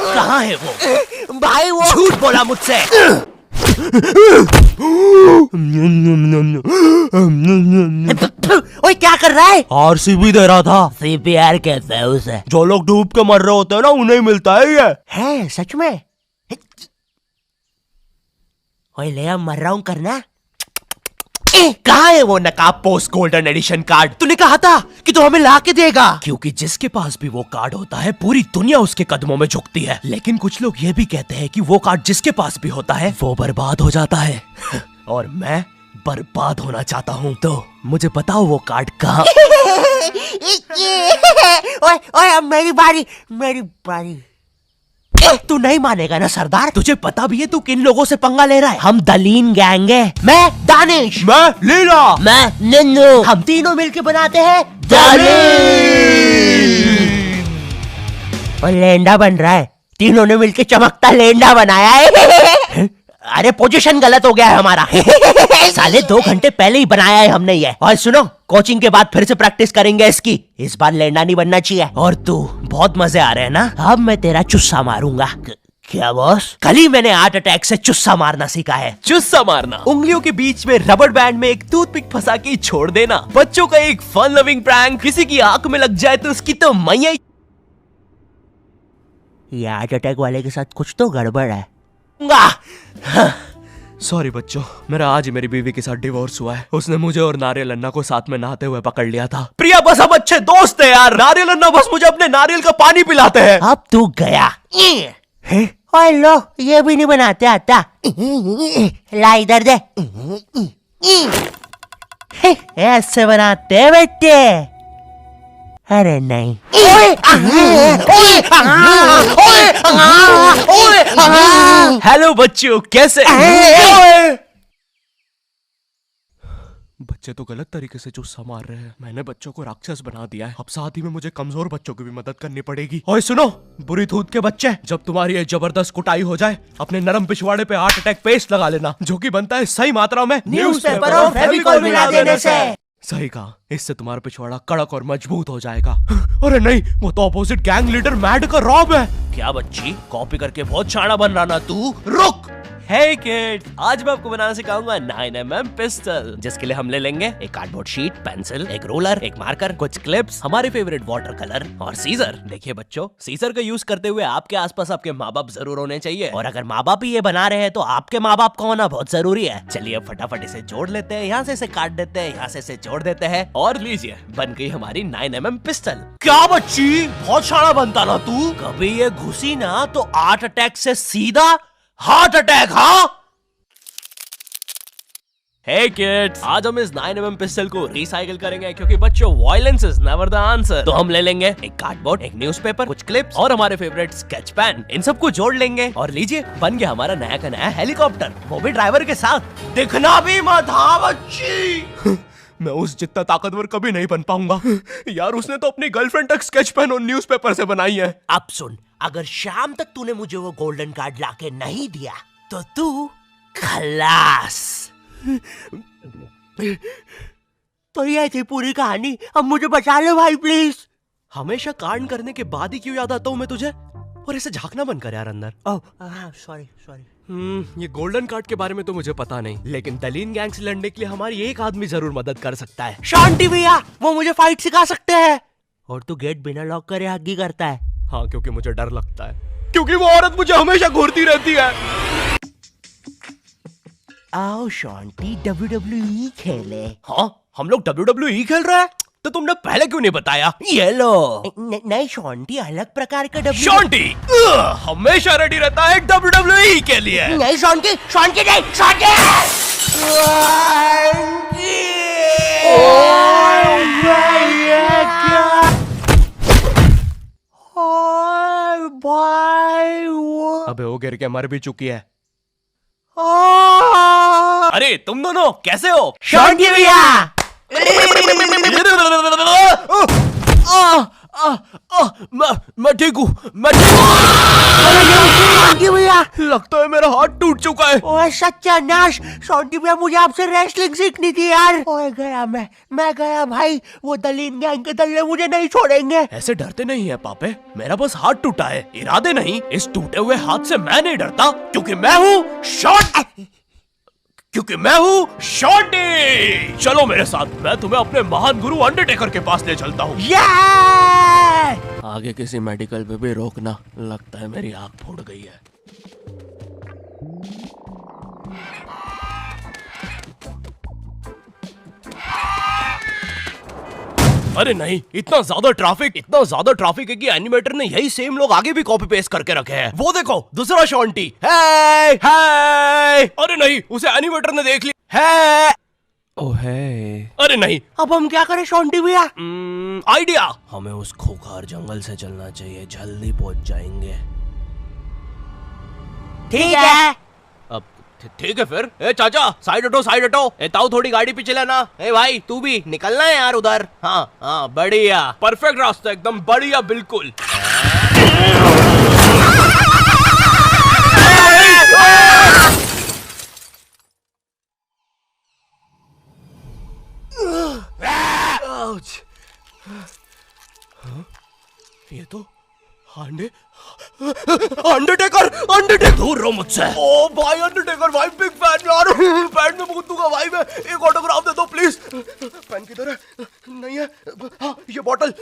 कहाँ है वो? भाई वो झूठ बोला मुझसे। ओए क्या कर रहा है? आरसीबी दे रहा था। सीपीआर कहते हैं उसे। जो लोग डूब के मर रहे होते हैं ना, उन्हें मिलता है ये। है सच में? ओए ले अब मर रहा हूँ करना। कहाँ है वो नकाब पोस्ट गोल्डन एडिशन कार्ड? तूने कहा था कि तू हमें ला के देगा। क्योंकि जिसके पास भी वो कार्ड होता है, पूरी दुनिया उसके कदमों में झुकती है। लेकिन कुछ लोग ये भी कहते हैं कि वो कार्ड जिसके पास भी होता है वो बर्बाद हो जाता है। और मैं बर्बाद होना चाहता हूँ, तो मुझे बताओ वो कार्ड कहाँ? ओए ओए अब मेरी बारी। तू नहीं मानेगा ना सरदार? तुझे पता भी है तू किन लोगों से पंगा ले रहा है? हम दलीन गैंग है। मैं दानिश, मैं लीला, मैं नन्नू, हम तीनों मिलके बनाते हैं और लेंडा बन रहा है। तीनों ने मिलके चमकता लेंडा बनाया है। अरे पोजीशन गलत हो गया है हमारा। साले 2 घंटे पहले ही बनाया है हमने ये। और सुनो, कोचिंग के बाद फिर से प्रैक्टिस करेंगे इसकी। इस बार लेंडा नहीं बनना चाहिए। और तू बहुत मजे आ रहे हैं ना? अब मैं तेरा चुस्सा मारूंगा। क्या बॉस? कल ही मैंने हार्ट अटैक से चुस्सा मारना सीखा है। चुस्सा मारना उंगलियों के बीच में रबर बैंड में एक टूथपिक फंसा के छोड़ देना। बच्चों का एक फन लविंग प्रैंक। किसी की आंख में लग जाए तो उसकी तो मैया। ये हार्ट अटैक वाले के साथ कुछ तो गड़बड़ है। सॉरी बच्चों, मेरा आज ही मेरी बीवी के साथ डिवोर्स हुआ है। उसने मुझे और नारियल अन्ना को साथ में नहाते हुए पकड़ लिया था। प्रिया बस हम अच्छे दोस्त हैं यार। नारियल अन्ना बस मुझे अपने नारियल का पानी पिलाते हैं। अब तू गया। ओए लो, ये भी नहीं बनाते आता। ला इधर दे। ऐसे बनाते हैं बेटे। अरे नहीं। हेलो बच्चों, कैसे? बच्चे तो गलत तरीके से चुस्सा मार रहे हैं। मैंने बच्चों को राक्षस बना दिया है। अब साथ ही में मुझे कमजोर बच्चों की भी मदद करनी पड़ेगी। ओए सुनो, बुरी धूत के बच्चे, जब तुम्हारी ये जबरदस्त कुटाई हो जाए, अपने नरम पिछवाड़े पे हार्ट अटैक पेस्ट लगा लेना, जो कि बनता है सही मात्रा में न्यूज़पेपर और फेविकोल मिला देने से। सही कहा, इससे तुम्हारा पिछवाड़ा कड़क और मजबूत हो जाएगा। अरे नहीं, वो तो अपोजिट गैंग लीडर मैड का रॉब है। क्या बच्ची, कॉपी करके बहुत शाना बन रहा ना तू? रुक। Hey kid, आज मैं आपको बनाना सिखाऊंगा 9mm पिस्टल, जिसके लिए हम ले लेंगे एक कार्डबोर्ड शीट, पेंसिल, एक रोलर, एक मार्कर, कुछ क्लिप्स, हमारे फेवरेट वाटर कलर और सीजर। देखिए बच्चों, सीजर का यूज करते हुए आपके आसपास आपके माँ बाप जरूर होने चाहिए। और अगर माँ बाप ही ये बना रहे हैं तो आपके माँ बाप का होना बहुत जरूरी है। चलिए अब फटाफट इसे जोड़ लेते हैं। यहाँ से इसे काट देते हैं, यहाँ से इसे जोड़ देते हैं और लीजिए, बन गई हमारी 9mm पिस्टल। क्या बच्ची, बहुत शाना बनता ना तू? कभी ये घुसी ना तो हार्ट अटैक से सीधा हार्ट अटैक। हाँ हे किड्स, आज हम इस 9mm पिस्टल को रिसाइकिल करेंगे, क्योंकि बच्चों violence is never the answer. तो हम ले लेंगे एक कार्डबोर्ड, एक न्यूज़पेपर, कुछ क्लिप्स और हमारे फेवरेट स्केच पेन। इन सबको जोड़ लेंगे और लीजिए, बन गया हमारा नया का नया हेलीकॉप्टर, वो भी ड्राइवर के साथ। दिखना भी मत। हाँ बच्ची। मैं उस जितना ताकतवर कभी नहीं बन पाऊंगा यार। उसने तो अपनी गर्लफ्रेंड तक स्केच पेन और न्यूज़पेपर से बनाई है। अब सुन, अगर शाम तक तूने मुझे वो गोल्डन कार्ड लाके नहीं दिया तो तू खलास। तो ये थी पूरी कहानी। अब मुझे बचा लो भाई प्लीज। हमेशा कांड करने के बाद ही क्यों याद आता हूँ मैं तुझे? और इसे झांकना बंद कर यार अंदर। Oh sorry. ये गोल्डन कार्ड के बारे में तो मुझे पता नहीं, लेकिन दलीन गैंग से लड़ने के लिए हमारी एक आदमी जरूर मदद कर सकता है। शांति भैया, वो मुझे फाइट सिखा सकते हैं। और तू गेट बिना लॉक करे हग्गी करता है। हाँ, क्योंकि मुझे डर लगता है, क्योंकि वो औरत मुझे हमेशा घूरती रहती है। आओ शांति, WWE खेले। हाँ, हम लोग WWE खेल रहे हैं? तो तुमने पहले क्यों नहीं बताया? ये लो। नहीं शांति, अलग प्रकार का शांति हमेशा रेडी रहता है WWE के लिए। नहीं शांति नहीं शांति। अबे वो गिर के मर भी चुकी है। अरे तुम दोनों कैसे हो? शांति भैया। मैं ठीक हूँ, मैं शॉन्टी भैया, लगता है मेरा हाथ टूट चुका है। ओए सत्यानाश, शॉन्टी भैया मुझे आपसे रेसलिंग सीखनी थी यार। ओए गया मैं गया भाई, वो दलीन गैंग के दल्ले मुझे नहीं छोड़ेंगे। ऐसे डरते नहीं है पापे, मेरा बस हाथ टूटा है, इरादे नहीं। इस टूटे हुए हाथ से मैं नहीं डरता, क्योंकि मैं हूँ शॉन्टी। चलो मेरे साथ, मैं तुम्हें अपने महान गुरु अंडरटेकर के पास ले चलता हूँ। आगे किसी मेडिकल पे भी रोकना, लगता है मेरी आंख फूट गई है। अरे नहीं, इतना ज्यादा ट्रैफिक है कि एनिमेटर ने यही सेम लोग आगे भी कॉपी पेस्ट करके रखे हैं। वो देखो, दूसरा शॉन्टी। हे अरे नहीं, उसे एनिमेटर ने देख लिया है। ओह है, अरे नहीं, अब हम क्या करें शॉन्टी भैया? आइडिया, हमें उस खूंखार जंगल से चलना चाहिए, जल्दी पहुंच जाएंगे। ठीक है। अब ठीक है फिर। ए चाचा, साइड हटो। ए ताऊ, थोड़ी गाड़ी पीछे लेना। ए भाई, तू भी निकलना है यार उधर। हाँ, बढ़िया, परफेक्ट रास्ता, एकदम बढ़िया, बिल्कुल। ये तो अंडरटेकर दूर रहो मुझसे। ओ भाई अंडरटेकर भाई, बिग फैन यार, पैन में बहुत दूंगा भाई मैं। एक ऑटोग्राफ दे दो प्लीज। पैन किधर है? नहीं है। हाँ, ये बॉटल।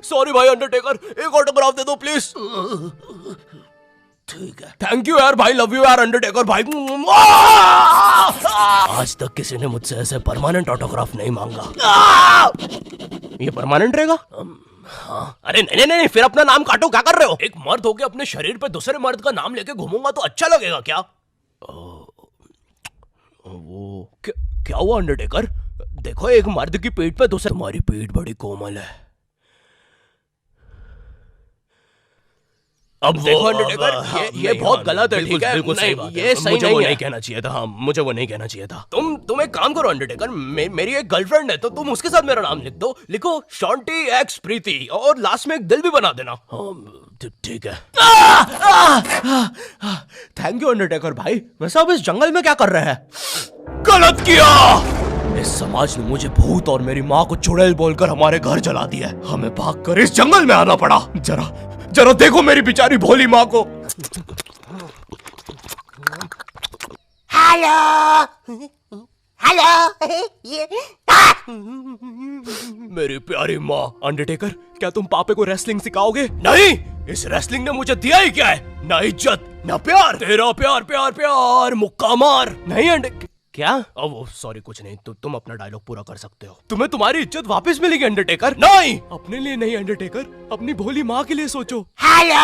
सॉरी भाई अंडरटेकर, एक ऑटोग्राफ दे दो प्लीज। ठीक है, थैंक यू यार भाई, लव यू यार अंडरटेकर भाई। आज तक किसी ने मुझसे ऐसे परमानेंट ऑटोग्राफ नहीं मांगा। ये परमानेंट रहेगा? हाँ। अरे नहीं, फिर अपना नाम काटो, क्या कर रहे हो? एक मर्द होके अपने शरीर पे दूसरे मर्द का नाम लेके घूमूंगा तो अच्छा लगेगा क्या? वो क्या हुआ अंडरटेकर? देखो, एक मर्द की पीठ पे दूसरे। तुम्हारी पीठ बड़ी कोमल है। अब देखो अंडरटेकर, ये बहुत गलत है, ठीक है? बिल्कुल सही बात है। ये सही नहीं है। नहीं कहना चाहिए था। हाँ, मुझे वो नहीं कहना चाहिए था। तुम एक काम करो अंडरटेकर, मेरी एक गर्लफ्रेंड है, तो तुम उसके साथ मेरा नाम लिख दो। लिखो शॉन्टी एक्स प्रीति, और लास्ट में एक दिल भी बना देना। ठीक है। थैंक यू अंडरटेकर भाई। वैसे अब इस जंगल में क्या कर रहे हैं? गलत किया। इस समाज ने मुझे भूत और मेरी माँ को चुड़ैल बोलकर हमारे घर जला दिया। हमें भागकर इस जंगल में आना पड़ा। जरा देखो मेरी बेचारी भोली माँ को। हेलो। मेरी प्यारी माँ। अंडरटेकर, क्या तुम पापे को रेसलिंग सिखाओगे? नहीं, इस रेसलिंग ने मुझे दिया ही क्या है? ना इज्जत, ना प्यार। तेरा प्यार मुक्का मार। नहीं क्या? वो सॉरी, कुछ नहीं। तुम अपना डायलॉग पूरा कर सकते हो। तुम्हें तुम्हारी इज्जत वापस मिलेगी अंडरटेकर। नहीं, अपने लिए नहीं अंडरटेकर, अपनी भोली माँ के लिए सोचो। हेलो।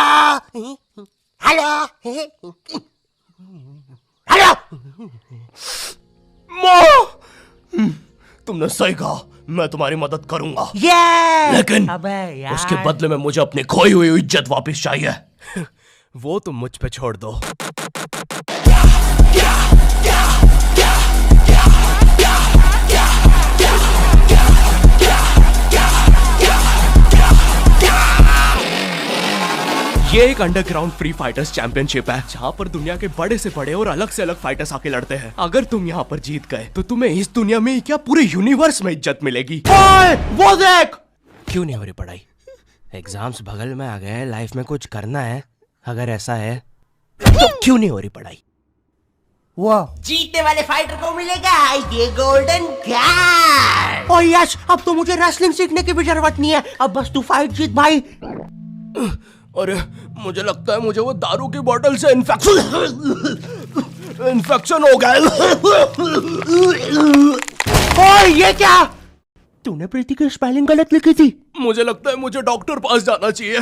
माँ, तुमने सही कहा, मैं तुम्हारी मदद करूंगा। लेकिन उसके बदले में मुझे अपनी खोई हुई इज्जत वापस चाहिए। वो तुम मुझ पे छोड़ दो। ये एक अंडरग्राउंड फ्री फाइटर्स चैंपियनशिप है, जहाँ पर दुनिया के बड़े से बड़े और अलग से अलग फाइटर्स आके लड़ते हैं। अगर तुम यहाँ पर जीत गए तो तुम्हें इस दुनिया में क्या, पूरे यूनिवर्स में इज्जत मिलेगी। वो देख। क्यों नहीं हो रही पढ़ाई? एग्जाम्स बगल में आ गए, लाइफ में कुछ करना है। अगर ऐसा है तो क्यों नहीं हो रही पढ़ाई? वो जीतने वाले फाइटर को मिलेगा ये गोल्डन कार्ड। ओह यस, अब तो मुझे रेसलिंग सीखने की भी जरूरत नहीं है। अब बस तू फाइट जीत भाई। अरे मुझे लगता है मुझे वो दारू की बोतल से इन्फेक्शन हो गया। ओए ये क्या? तूने प्रीति की स्पेलिंग गलत लिखी थी। मुझे लगता है मुझे डॉक्टर पास जाना चाहिए।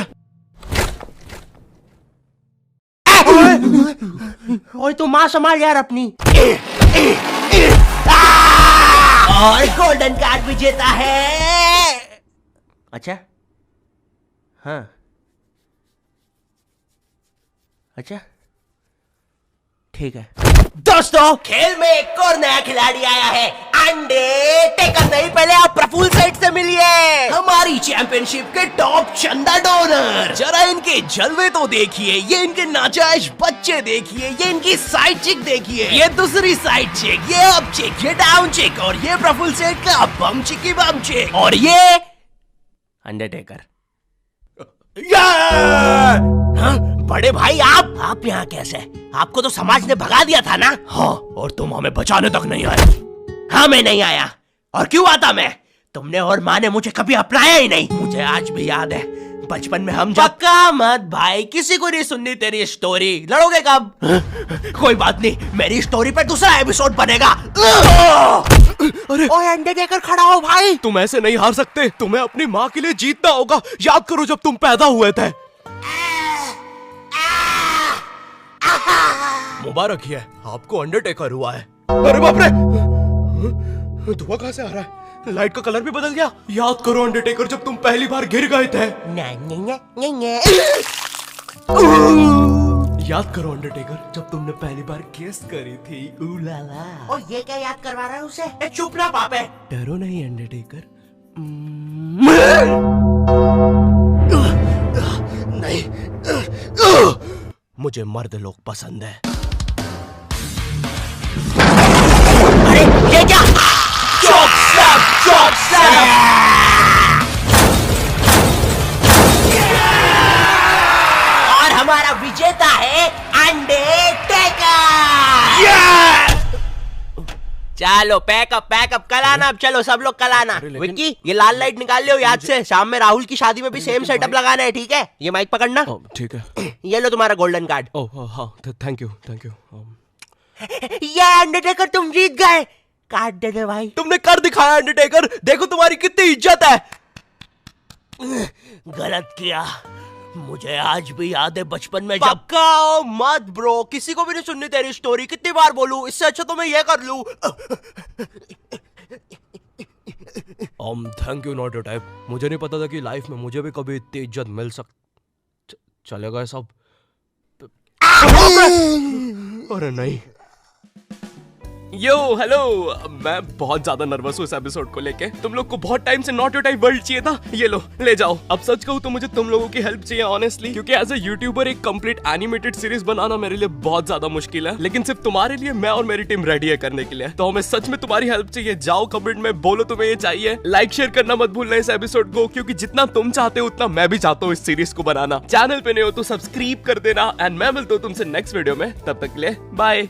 ओए तू माँ संभाल यार अपनी। और गोल्डन कार्ड विजेता है। अच्छा, हाँ, अच्छा, ठीक है। दोस्तों, खेल में एक और नया खिलाड़ी आया है। अंडरटेकर नहीं भाई पहले आप प्रफुल्ल सेठ से मिलिए, हमारी चैंपियनशिप के टॉप चंदा डोनर। जरा इनके जलवे तो देखिए, ये इनके नाजायज बच्चे देखिए, ये इनकी साइड चिक देखिए, ये दूसरी साइड चिक, ये अप चिक, ये डाउन चिक, और ये प्रफुल्ल सेठ का बम चिकी बम चिक, और ये अंडरटेकर। हाँ? बड़े भाई आप यहाँ कैसे? आपको तो समाज ने भगा दिया था ना? हाँ, और तुम हमें बचाने तक नहीं आए। हाँ, मैं नहीं आया। और क्यों आता मैं? तुमने और माँ ने मुझे कभी अपनाया ही नहीं। मुझे आज भी याद है, बचपन में हम पक्का मत भाई, किसी को नहीं सुननी तेरी स्टोरी। लड़ोगे कब? कोई बात नहीं, मेरी स्टोरी पर दूसरा एपिसोड बनेगा। अरे ओए अंडरटेकर खड़ा हो भाई। तुम ऐसे नहीं हार सकते, तुम्हें अपनी माँ के लिए जीतना होगा। याद करो जब तुम पैदा हुए थे। मुबारक है, आपको अंडरटेकर हुआ है। अरे बाप रे, धुआं कहां से आ रहा है? लाइट का कलर भी बदल गया। याद करो अंडरटेकर, जब तुम पहली बार गिर गए थे। याद करो अंडरटेकर, जब तुमने पहली बार किस करी थी। उलाला। और ये क्या याद करवा रहा है उसे? चुप ना पापे। डरो नहीं अंडरटेकर। नहीं, मुझे मर्द लोग पसंद है। अरे ये क्या? चौक और हमारा विजेता है अंडरटेकर। चलो पैकअप कल आना। अब चलो सब लोग कल आना। विक्की, ये लाल लाइट निकाल लियो याद से। शाम में राहुल की शादी में भी सेम सेटअप लगाना है, ठीक है? ये माइक पकड़ना। ठीक है। ये लो तुम्हारा गोल्डन कार्ड। ओह हाँ, थैंक यू। ये अंडरटेकर तुम जीत गए। कार्ड दे दे भाई। तुमने कर दिखाया अंडरटेकर, देखो तुम्हारी कितनी इज्जत है। गलत किया, मुझे आज भी याद है बचपन में जब। पक्का मत ब्रो, किसी को भी नहीं सुननी तेरी स्टोरी। कितनी बार बोलूं? इससे अच्छा तो मैं ये कर लूं। Thank you not your type. मुझे नहीं पता था कि लाइफ में मुझे भी कभी इतनी इज्जत मिल चलेगा सब। अरे नहीं। यो हेलो, मैं बहुत ज्यादा नर्वस हूँ इस एपिसोड को लेके। तुम लोग को बहुत टाइम से नॉट योर टाइप वर्ल्ड चाहिए था। ये लो, ले जाओ। अब सच कहूँ तो मुझे तुम लोगों की हेल्प चाहिए ऑनेस्टली, क्योंकि एज ए यूट्यूबर एक कंप्लीट एनिमेटेड सीरीज बनाना मेरे लिए बहुत ज्यादा मुश्किल है। लेकिन सिर्फ तुम्हारे लिए मैं और मेरी टीम रेडी है करने के लिए। तो हमें सच में तुम्हारी हेल्प चाहिए। जाओ कमेंट में बोलो तुम्हें ये चाहिए। लाइक शेयर करना मत भूलना इस एपिसोड को, क्योंकि जितना तुम चाहते हो उतना मैं भी चाहता हूँ इस सीरीज को बनाना। चैनल पे नहीं हो तो सब्सक्राइब कर देना। एंड मैं मिलता हूँ तुमसे नेक्स्ट वीडियो में। तब तक के लिए बाय।